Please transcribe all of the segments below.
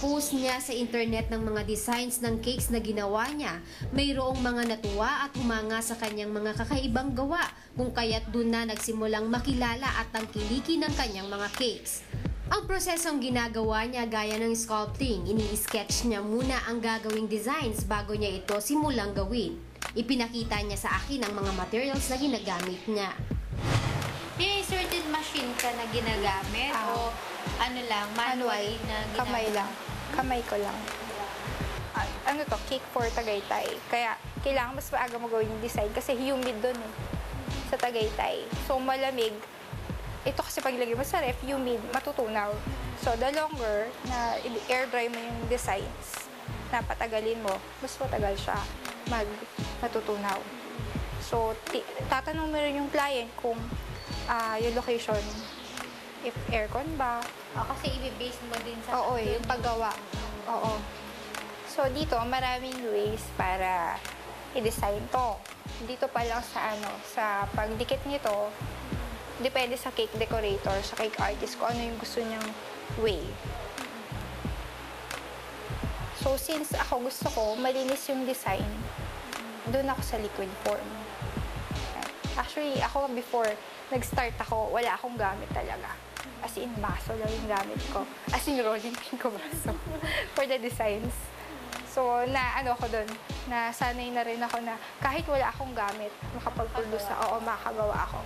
pag-post niya sa internet ng mga designs ng cakes na ginawa niya, mayroong mga natuwa at humanga sa kanyang mga kakaibang gawa, kung kaya't doon na nagsimulang makilala at tangkiliki ng kanyang mga cakes. Ang prosesong ginagawa niya gaya ng sculpting, ini-sketch niya muna ang gagawing designs bago niya ito simulang gawin. Ipinakita niya sa akin ang mga materials na ginagamit niya. May certain machine ka na ginagamit o ano lang, manual na ginagamit? Kamay lang. Kamay ko lang. Ano to? Cake for Tagaytay. Kaya kailangan mas maaga mo gawin yung design kasi humid doon eh. Sa Tagaytay. So malamig. Ito kasi paglagay mo sa ref, humid, matutunaw. So the longer na air dry mo yung designs, na patagalin mo, mas matagal siya matutunaw. So tatanong mo rin yung client kung yung location, if aircon ba. Kasi i-base mo din sa... Oo, yung paggawa. Oo. So, dito, maraming ways para i-design to. Dito pa lang sa pagdikit nito, depende sa cake decorator, sa cake artist, kung ano yung gusto niyang way. So, since gusto ko, malinis yung design, doon ako sa liquid form. Actually, ako before nag-start ako, wala akong gamit talaga. As in, baso lang yung gamit ko. As in, rolling pin ko baso for the designs. So, ako doon, nasanay na rin ako na kahit wala akong gamit, makapag-produce makakagawa ako.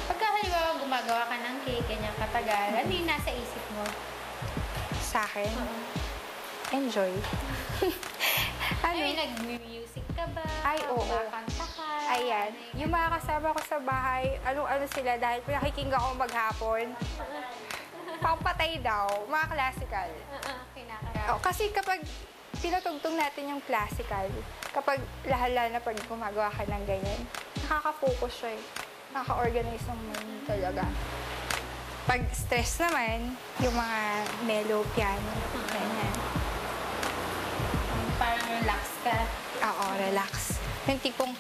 Pagka halimbawa gumagawa ka ng cake, kanyang katagal, ano yung nasa isip mo? Sa akin, enjoy. Ay, nag-music ka ba? Ay, oo. Kakanta ka? Ayan. Yung mga kasama ko sa bahay, ano sila, dahil nakikinggan ko maghapon. Pampatay daw, mga classical. Kasi kapag pinatugtong natin yung classical, kapag lahala na pag gumagawa ka ng ganyan, nakaka-focus siya eh. Nakaka-organize ng mind talaga. Pag stress naman, yung mga mellow piano, ganyan. Parang relax ka. Oo, relax. Yung tipong,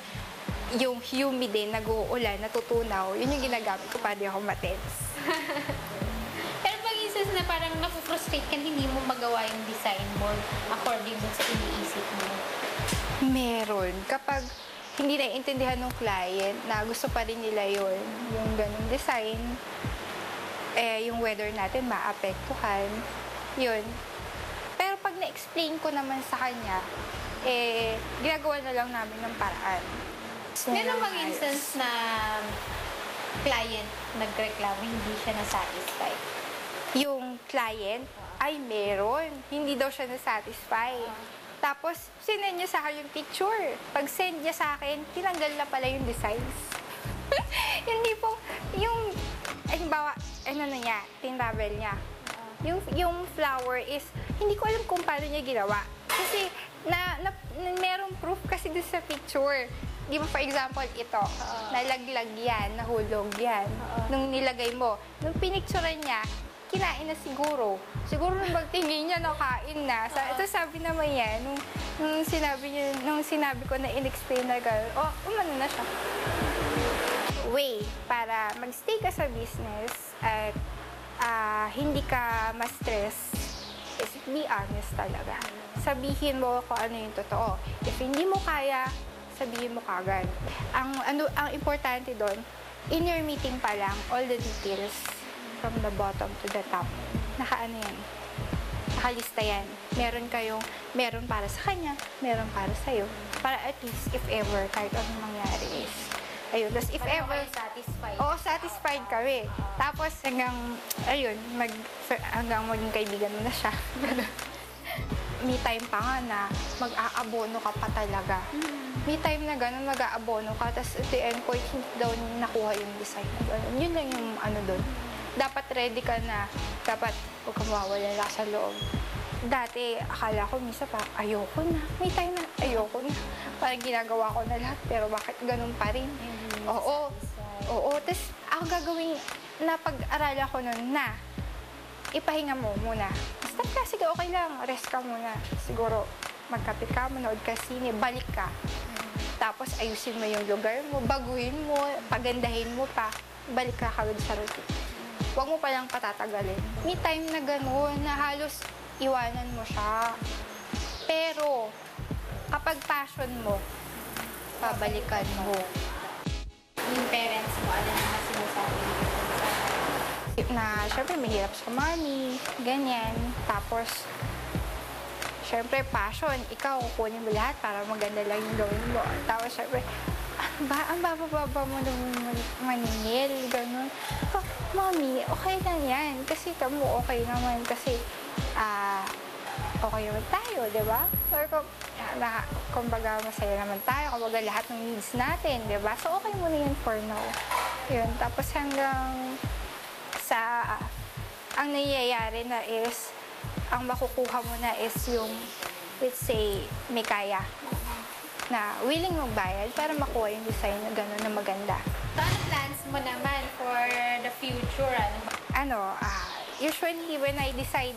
yung humid din, nag-uulan, natutunaw, yun yung ginagamit ko para di ako matense. Pero pag isas na parang napu-frustrate ka, hindi mo magawa yung design mo according sa iniisip mo. Meron. Kapag hindi naiintindihan ng client na gusto pa rin nila yun, yung ganung design, yung weather natin maapektuhan, yun. Pero pag na-explain ko naman sa kanya, ginagawa na lang namin ng paraan. Meron bang instance na client nagreklamo, hindi siya na-satisfy? Yung client, ay meron. Hindi daw siya na-satisfy. Tapos, sinend niya sa akin yung picture. Pag send niya sa akin, tinanggal na pala yung designs. Hindi po, halimbawa, tinravel niya. Yung flower is, hindi ko alam kung paano niya ginawa. Kasi, merong proof kasi doon sa picture. Di ba, for example, ito, nalaglag yan, nahulog yan. Nung nilagay mo, nung pinicturean niya, kinain na siguro. Siguro nung pagtingin niya, nakain na. Ito sabi naman yan, nung sinabi ko na in-explain na gano'n, umano na siya. Way para mag-stay ka sa business at hindi ka ma-stress is be honest talaga. Sabihin mo kung ano yung totoo. If hindi mo kaya, sabihin mo kagad. Ang importante doon, in your meeting pa lang, all the details from the bottom to the top, nakalista yan. Meron para sa kanya, meron para sa'yo. Para at least, if ever, kahit anong mangyari is, ayun. Tapos if ever, satisfied. Oo, satisfied kami. Tapos hanggang maging kaibigan mo na siya. May time pa nga na mag-aabono ka pa talaga. May time na gano'n, mag-aabono ka, tapos at the end point, hindi daw nakuha yung design. Yun lang yung doon. Dapat ready ka na. Dapat huwag kang mawawala sa loob. Dati, akala ko minsan pa, ayoko na. May time na, ayoko na. Parang ginagawa ko na lahat, pero bakit ganun pa rin? Oo. Tapos, ako gagawin, napag-aralan ko nun na, ipahinga mo muna. Basta ka, sige, okay lang, rest ka muna. Siguro, magkapit ka, manood ka sine, balik ka. Tapos, ayusin mo yung lugar mo, baguhin mo, pagandahin mo pa, balik ka kagad sa routine. Huwag mo palang patatagalin. May time na gano'n, na halos iwanan mo siya. Pero, kapag passion mo, babalikan mo. Yung parents mo, ano naman sinasabi nila? Na, syempre, mahirap sa money, ganyan. Tapos, syempre, passion. Ikaw, kukunin mo lahat para maganda lang yung gawin mo. Tapos, syempre, ang baba mo naman maningil, gano'n. Oh, Mommy, okay lang yan. Kasi kamo, okay naman. Kasi, okay naman tayo, di ba? Or kumbaga, masaya naman tayo. Kumbaga, lahat ng needs natin, di ba? So, okay muna yan for now. Yun. Tapos, hanggang sa, ang nangyayari na is, ang makukuha mo na is yung, let's say, may kaya na willing magbayad para makuha yung design na gano'n na maganda. So, ano plans mo naman for the future? Usually when I decide,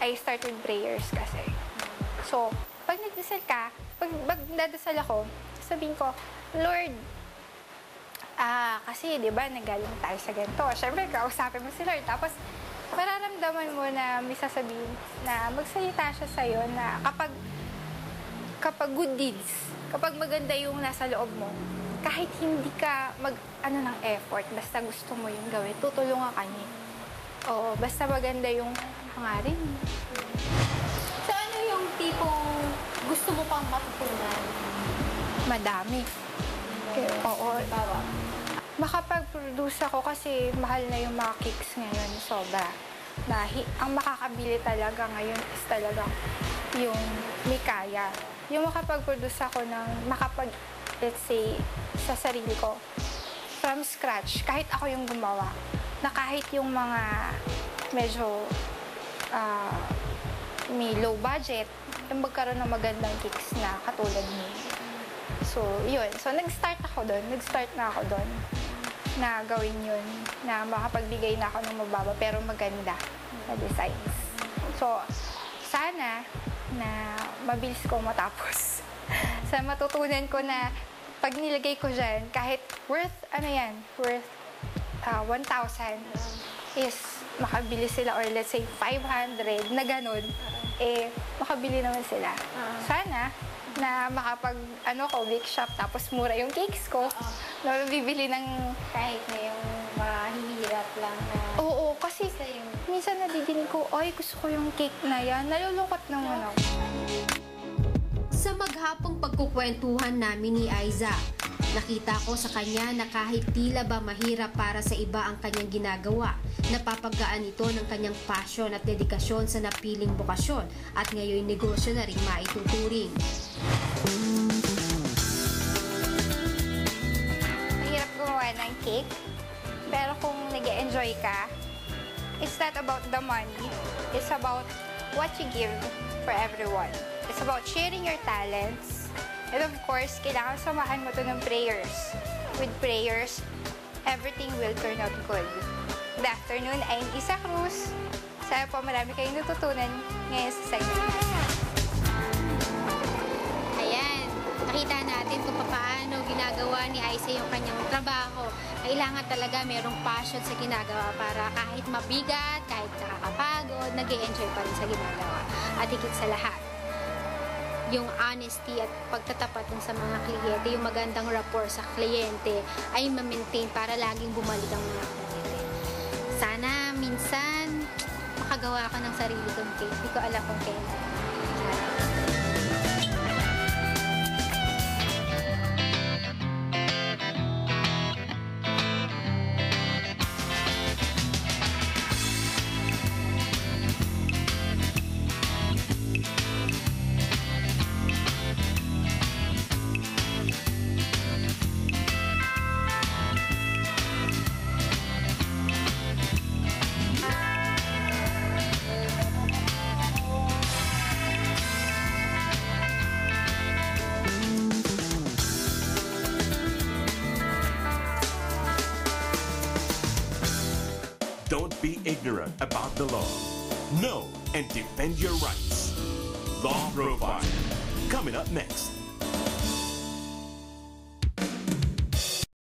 I start with prayers kasi. So, pag nagdasal ka, pag nagdadasal ako, sabihin ko, Lord, kasi, di ba, nagaling tayo sa ganito. Siyempre, kausapin mo si Lord. Tapos, mararamdaman mo na may sasabihin na magsalita siya sa'yo na kapag good deeds, kapag maganda yung nasa loob mo, kahit hindi ka ng effort, basta gusto mo yung gawin, tutulungan ka niya. Oo, basta maganda yung hangarin. So, ano yung tipong gusto mo pang matutunan? Madami. Oo. Bawa. Makapag-produce ako kasi mahal na yung mga cakes ngayon, sobra. Ang makakabili talaga ngayon is talaga yung may kaya. Yung makapag-produce ako ng let's say, sa sarili ko, from scratch, kahit ako yung gumawa, na kahit yung mga medyo may low budget, yung magkaroon ng magandang cakes na katulad niya. So, yun. So, nag-start na ako doon na gawin yun, na makapagbigay na ako ng mababa pero maganda na designs. So, sana na mabilis ko matapos. Sa matutunan ko na pag nilagay ko dyan, kahit worth 1,000 is makabili sila, or let's say 500 na ganun, makabili naman sila. Sana na bake shop, tapos mura yung cakes ko, na bibili ng Kahit na yung mahihirap lang na... Oo, kasi minsan nadidinig ko, ay, gusto ko yung cake na yan. Nalulungkot naman ako. Sa maghapong pagkukwentuhan namin ni Aiza, nakita ko sa kanya na kahit tila ba mahirap para sa iba ang kanyang ginagawa, napapagaan ito ng kanyang passion at dedikasyon sa napiling bokasyon at ngayon negosyo na rin maituturing. Mahirap gumawa ng cake, pero kung nag-enjoy ka, it's not about the money, it's about what you give for everyone. It's about sharing your talents. And of course, kailangan samahan mo to ng prayers. With prayers, everything will turn out good. Good afternoon, I'm Isa Cruz. Sana po marami kayong natutunan ngayon sa segment natin. Ayan, nakita natin kung paano ginagawa ni Aiza yung kanyang trabaho. Kailangan talaga merong passion sa ginagawa para kahit mabigat, kahit nakakapagod, nag-e-enjoy pa rin sa ginagawa. At higit sa lahat, yung honesty at pagtatapat dun sa mga kliyente, yung magandang rapport sa kliyente ay ma-maintain para laging bumalik ang mga kliyente. Sana minsan makagawa ka ng sarili kong cake. Hindi ko alam kung kailan. Don't be ignorant about the law. Know and defend your rights. Law Profile. Coming up next.